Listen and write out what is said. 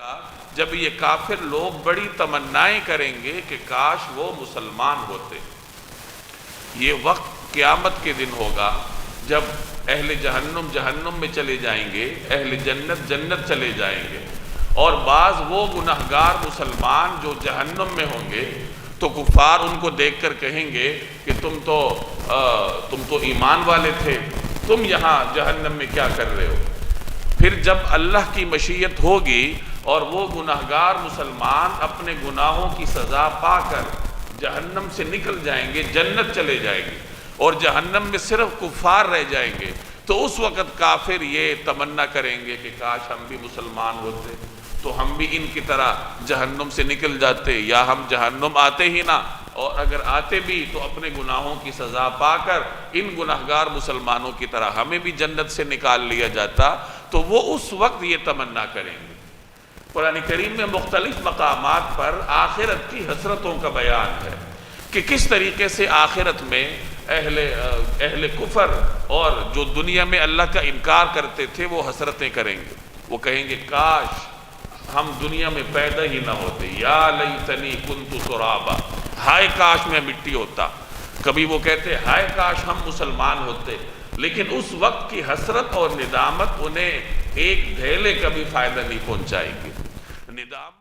گا جب یہ کافر لوگ بڑی تمنائیں کریں گے کہ کاش وہ مسلمان ہوتے۔ یہ وقت قیامت کے دن ہوگا جب اہل جہنم جہنم میں چلے جائیں گے، اہل جنت جنت چلے جائیں گے، اور بعض وہ گنہگار مسلمان جو جہنم میں ہوں گے تو کفار ان کو دیکھ کر کہیں گے کہ تم تو ایمان والے تھے، تم یہاں جہنم میں کیا کر رہے ہو؟ پھر جب اللہ کی مشیت ہوگی اور وہ گنہگار مسلمان اپنے گناہوں کی سزا پا کر جہنم سے نکل جائیں گے، جنت چلے جائیں گے، اور جہنم میں صرف کفار رہ جائیں گے، تو اس وقت کافر یہ تمنا کریں گے کہ کاش ہم بھی مسلمان ہوتے تو ہم بھی ان کی طرح جہنم سے نکل جاتے، یا ہم جہنم آتے ہی نہ، اور اگر آتے بھی تو اپنے گناہوں کی سزا پا کر ان گنہگار مسلمانوں کی طرح ہمیں بھی جنت سے نکال لیا جاتا، تو وہ اس وقت یہ تمنا کریں گے۔ قرآن کریم میں مختلف مقامات پر آخرت کی حسرتوں کا بیان ہے کہ کس طریقے سے آخرت میں اہل کفر اور جو دنیا میں اللہ کا انکار کرتے تھے وہ حسرتیں کریں گے، وہ کہیں گے کاش ہم دنیا میں پیدا ہی نہ ہوتے، یا لیتنی کنت ترابا، ہائے کاش میں مٹی ہوتا۔ کبھی وہ کہتے ہائے کاش ہم مسلمان ہوتے، لیکن اس وقت کی حسرت اور ندامت انہیں ایک دھیلے کا بھی فائدہ نہیں پہنچائے گی۔ ندامت